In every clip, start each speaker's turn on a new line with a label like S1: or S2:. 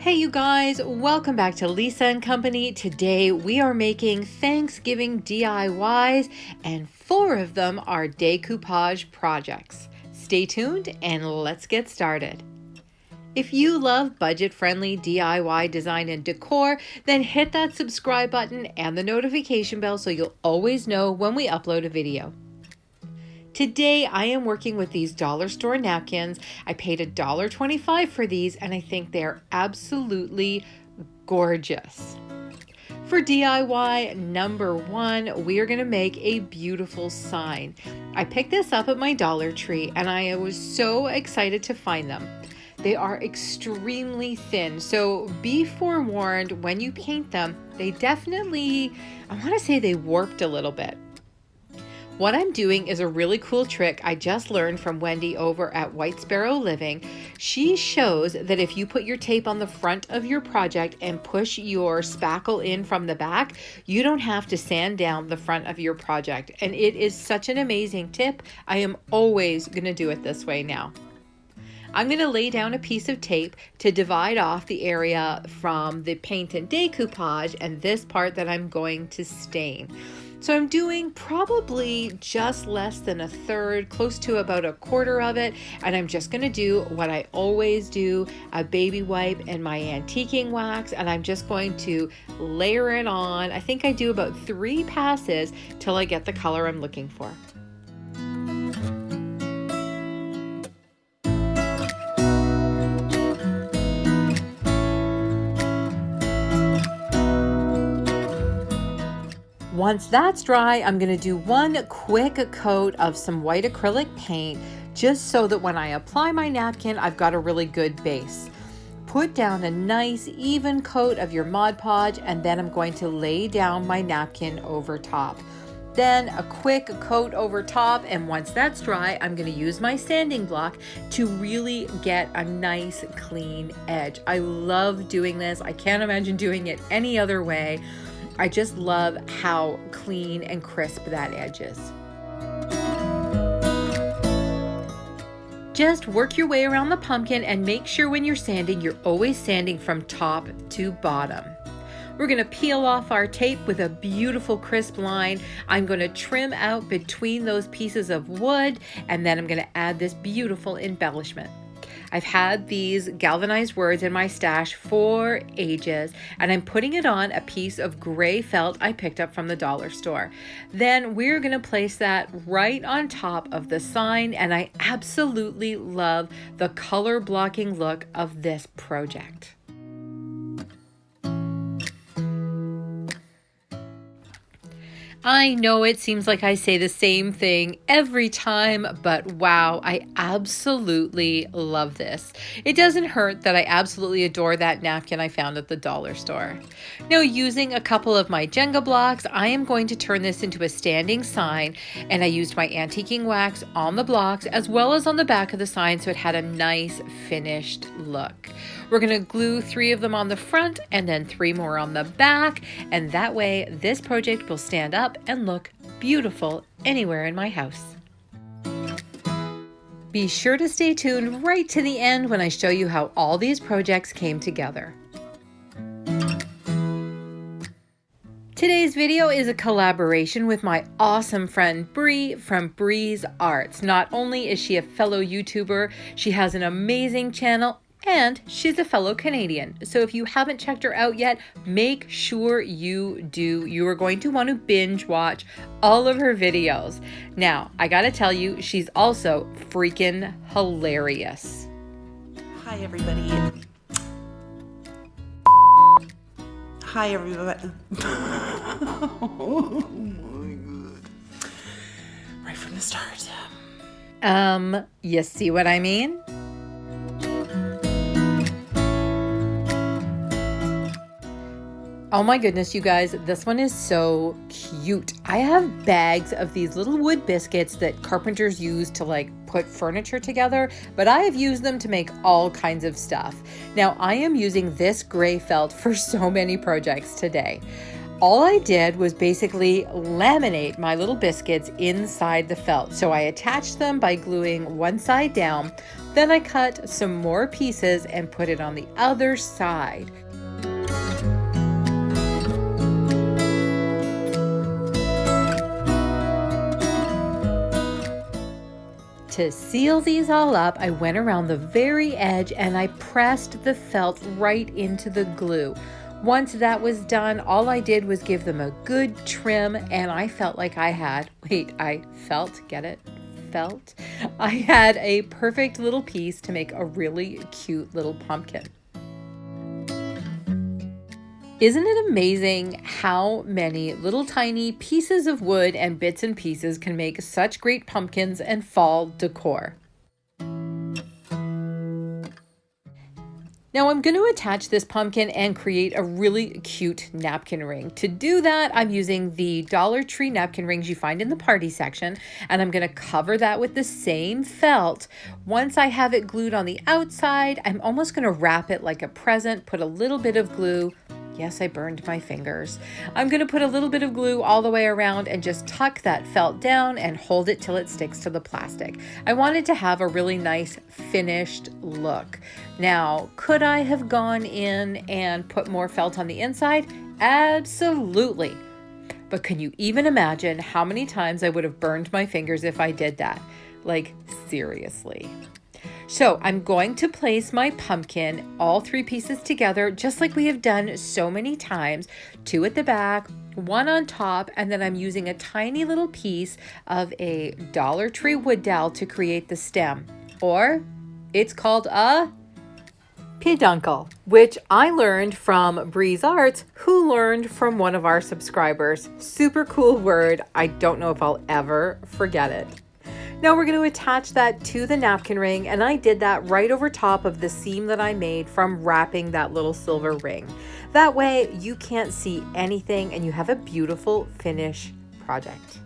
S1: Hey you guys, welcome back to Lisa and Company. Today we are making Thanksgiving DIYs and 4 of them are decoupage projects. Stay tuned and let's get started. If you love budget-friendly DIY design and decor, then hit that subscribe button and the notification bell so you'll always know when we upload a video. Today I am working with these dollar store napkins. I paid $1.25 for these and I think they're absolutely gorgeous. For DIY number 1, we are going to make a beautiful sign. I picked this up at my Dollar Tree and I was so excited to find them. They are extremely thin, so be forewarned when you paint them. They definitely, I want to say they warped a little bit. What I'm doing is a really cool trick I just learned from Wendy over at White Sparrow Living. She shows that if you put your tape on the front of your project and push your spackle in from the back, you don't have to sand down the front of your project. And it is such an amazing tip. I am always going to do it this way now. I'm going to lay down a piece of tape to divide off the area from the paint and decoupage and this part that I'm going to stain. So I'm doing probably just less than a third, close to about a quarter of it. And I'm just going to do what I always do, a baby wipe and my antiquing wax. And I'm just going to layer it on. I think I do about 3 passes till I get the color I'm looking for. Once that's dry, I'm going to do one quick coat of some white acrylic paint just so that when I apply my napkin, I've got a really good base. Put down a nice even coat of your Mod Podge and then I'm going to lay down my napkin over top. Then a quick coat over top, and once that's dry, I'm going to use my sanding block to really get a nice clean edge. I love doing this. I can't imagine doing it any other way. I just love how clean and crisp that edge is. Just work your way around the pumpkin and make sure when you're sanding, you're always sanding from top to bottom. We're going to peel off our tape with a beautiful crisp line. I'm going to trim out between those pieces of wood and then I'm going to add this beautiful embellishment. I've had these galvanized words in my stash for ages, and I'm putting it on a piece of gray felt I picked up from the dollar store. Then we're going to place that right on top of the sign, and I absolutely love the color blocking look of this project. I know it seems like I say the same thing every time, but wow, I absolutely love this. It doesn't hurt that I absolutely adore that napkin I found at the dollar store. Now, using a couple of my Jenga blocks, I am going to turn this into a standing sign, and I used my antiquing wax on the blocks as well as on the back of the sign so it had a nice finished look. We're going to glue 3 of them on the front and then 3 more on the back, and that way this project will stand up and look beautiful anywhere in my house. Be sure to stay tuned right to the end when I show you how all these projects came together. Today's video is a collaboration with my awesome friend Bree from Bree's Arts. Not only is she a fellow YouTuber, she has an amazing channel and she's a fellow Canadian. So if you haven't checked her out yet, make sure you do. You are going to want to binge watch all of her videos. Now, I gotta tell you, she's also freaking hilarious.
S2: Hi, everybody. Hi, everybody. Oh my God. Right from the start.
S1: You see what I mean? Oh my goodness, you guys, this one is so cute. I have bags of these little wood biscuits that carpenters use to like put furniture together, but I have used them to make all kinds of stuff. Now I am using this gray felt for so many projects today. All I did was basically laminate my little biscuits inside the felt. So I attached them by gluing one side down, Then I cut some more pieces and put it on the other side. To seal these all up, I went around the very edge and I pressed the felt right into the glue. Once that was done, all I did was give them a good trim, and I felt like I had, I had a perfect little piece to make a really cute little pumpkin. Isn't it amazing how many little tiny pieces of wood and bits and pieces can make such great pumpkins and fall decor? Now I'm going to attach this pumpkin and create a really cute napkin ring. To do that, I'm using the Dollar Tree napkin rings you find in the party section, and I'm going to cover that with the same felt. Once I have it glued on the outside, I'm almost going to wrap it like a present, put a little bit of glue. Yes, I burned my fingers. I'm going to put a little bit of glue all the way around and just tuck that felt down and hold it till it sticks to the plastic. I wanted to have a really nice finished look. Now, could I have gone in and put more felt on the inside? Absolutely. But can you even imagine how many times I would have burned my fingers if I did that? Like, seriously. So I'm going to place my pumpkin, all three pieces together, just like we have done so many times, 2 at the back, 1 on top, and then I'm using a tiny little piece of a Dollar Tree wood dowel to create the stem, or it's called a peduncle, which I learned from Breeze Arts, who learned from one of our subscribers. Super cool word. I don't know if I'll ever forget it. Now we're going to attach that to the napkin ring, and I did that right over top of the seam that I made from wrapping that little silver ring. That way you can't see anything and you have a beautiful finish project.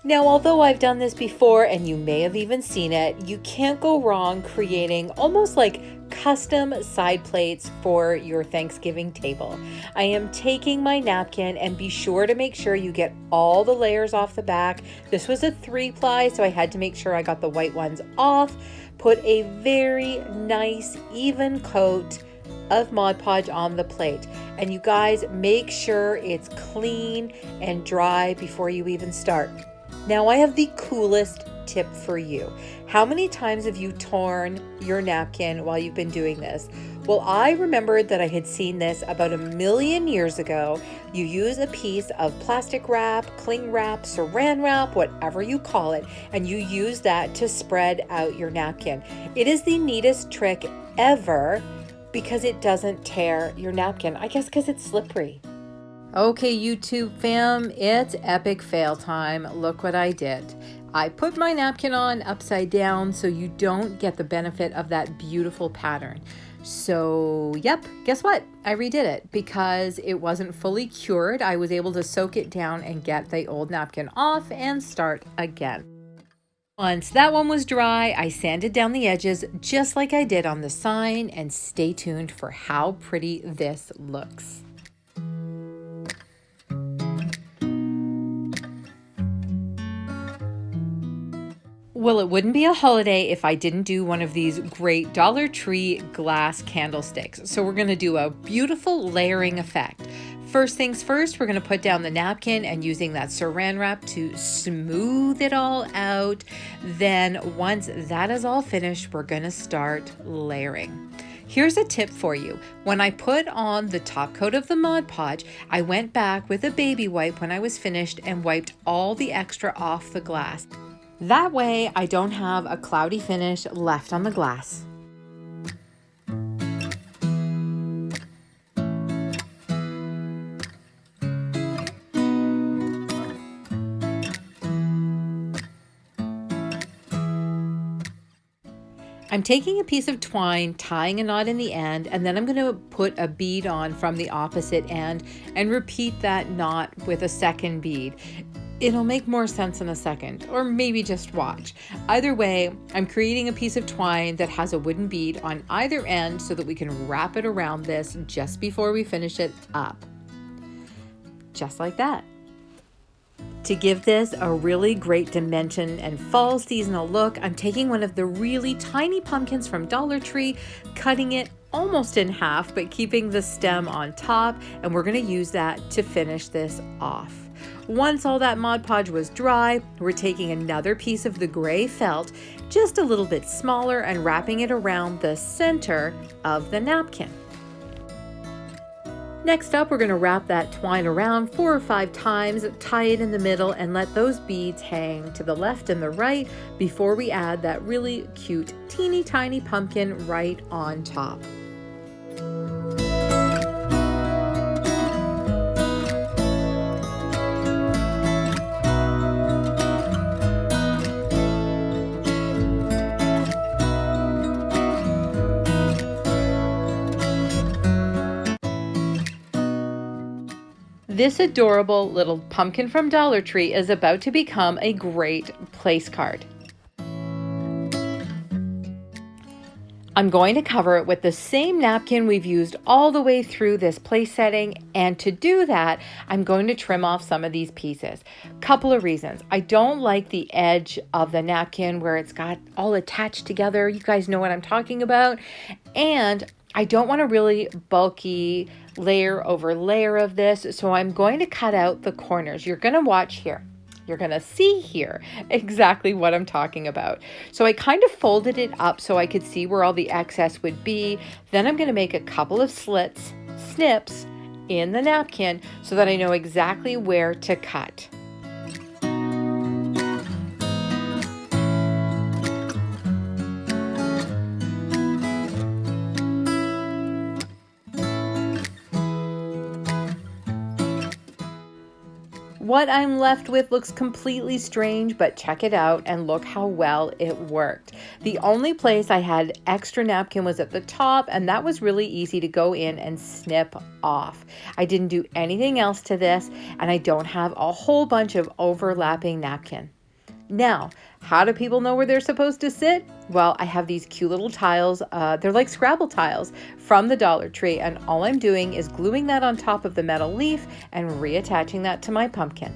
S1: Now, although I've done this before and you may have even seen it, you can't go wrong creating almost like custom side plates for your Thanksgiving table. I am taking my napkin, and be sure to make sure you get all the layers off the back. This was a 3-ply, so I had to make sure I got the white ones off. Put a very nice even coat of Mod Podge on the plate. And you guys, make sure it's clean and dry before you even start. Now I have the coolest tip for you. How many times have you torn your napkin while you've been doing this? Well, I remembered that I had seen this about 1,000,000 years ago. You use a piece of plastic wrap, cling wrap, saran wrap, whatever you call it, and you use that to spread out your napkin. It is the neatest trick ever because it doesn't tear your napkin. I guess because it's slippery. Okay, YouTube fam, it's epic fail time. Look what I did. I put my napkin on upside down so you don't get the benefit of that beautiful pattern. So, yep, guess what? I redid it because it wasn't fully cured. I was able to soak it down and get the old napkin off and start again. Once that one was dry, I sanded down the edges just like I did on the sign, and stay tuned for how pretty this looks. Well, it wouldn't be a holiday if I didn't do one of these great Dollar Tree glass candlesticks. So we're going to do a beautiful layering effect. First things first, we're going to put down the napkin and using that saran wrap to smooth it all out. Then once that is all finished, we're going to start layering. Here's a tip for you. When I put on the top coat of the Mod Podge, I went back with a baby wipe when I was finished and wiped all the extra off the glass. That way I don't have a cloudy finish left on the glass. I'm taking a piece of twine, tying a knot in the end, and then I'm going to put a bead on from the opposite end and repeat that knot with a second bead. It'll make more sense in a second, or maybe just watch. Either way, I'm creating a piece of twine that has a wooden bead on either end so that we can wrap it around this just before we finish it up. Just like that. To give this a really great dimension and fall seasonal look, I'm taking one of the really tiny pumpkins from Dollar Tree, cutting it almost in half, but keeping the stem on top, and we're going to use that to finish this off. Once all that Mod Podge was dry, we're taking another piece of the gray felt, just a little bit smaller, and wrapping it around the center of the napkin. Next up, we're going to wrap that twine around 4 or 5 times, tie it in the middle, and let those beads hang to the left and the right before we add that really cute, teeny tiny pumpkin right on top. This adorable little pumpkin from Dollar Tree is about to become a great place card. I'm going to cover it with the same napkin we've used all the way through this place setting, and to do that, I'm going to trim off some of these pieces. Couple of reasons. I don't like the edge of the napkin where it's got all attached together. You guys know what I'm talking about. And I don't want a really bulky layer over layer of this, so I'm going to cut out the corners. You're going to watch here. You're going to see here exactly what I'm talking about. So I kind of folded it up so I could see where all the excess would be. Then I'm going to make a couple of snips in the napkin so that I know exactly where to cut. What I'm left with looks completely strange, but check it out and look how well it worked. The only place I had extra napkin was at the top, and that was really easy to go in and snip off. I didn't do anything else to this, and I don't have a whole bunch of overlapping napkin. Now, how do people know where they're supposed to sit? Well, I have these cute little tiles. They're like Scrabble tiles from the Dollar Tree, and all I'm doing is gluing that on top of the metal leaf and reattaching that to my pumpkin.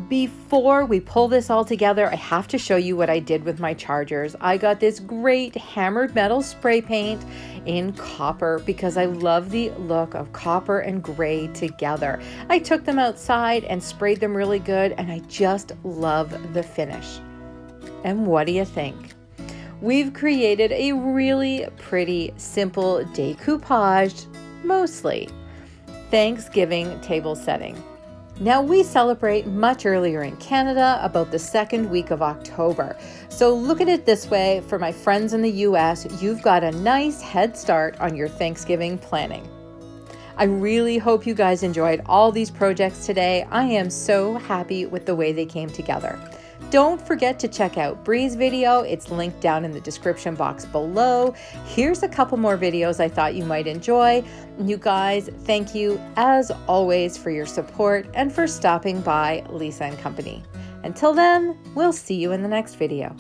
S1: Before we pull this all together, I have to show you what I did with my chargers. I got this great hammered metal spray paint in copper because I love the look of copper and gray together. I took them outside and sprayed them really good, and I just love the finish. And what do you think? We've created a really pretty, simple decoupage, mostly Thanksgiving table setting. Now, we celebrate much earlier in Canada, about the second week of October. So look at it this way, for my friends in the US, you've got a nice head start on your Thanksgiving planning. I really hope you guys enjoyed all these projects today. I am so happy with the way they came together. Don't forget to check out Bree's video. It's linked down in the description box below. Here's a couple more videos I thought you might enjoy. You guys, thank you as always for your support and for stopping by Lisa & Company. Until then, we'll see you in the next video.